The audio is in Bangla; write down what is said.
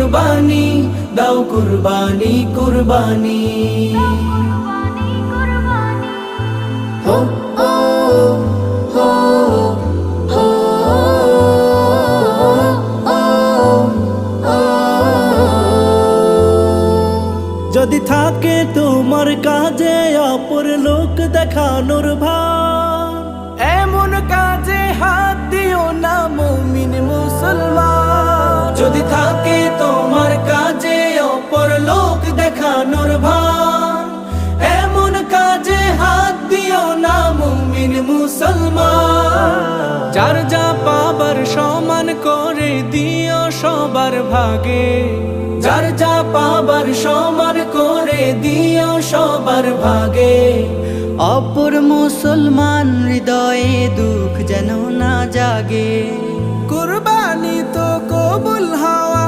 কুরবানি দাও কুরবানি কুরবানি হো হো হো হো যদি থাকে তোমার কাজে অপর লোক দেখানোর ভান, এমন কাজে হাত দিও না মুমিন মুসলমান। যদি থাকে তোমার কাজে অপর লোক দেখানোর ভান, এমন কাজে হাত দিও না মুমিন মুসলমান। যার যা পাবার সমান করে দিও সবার ভাগে, যার যা পাবার সমান করে দিও সবার ভাগে। অপর মুসলমান হৃদয়ে দুঃখ যেন না জাগে। কুরবানি তো কবুল হওয়া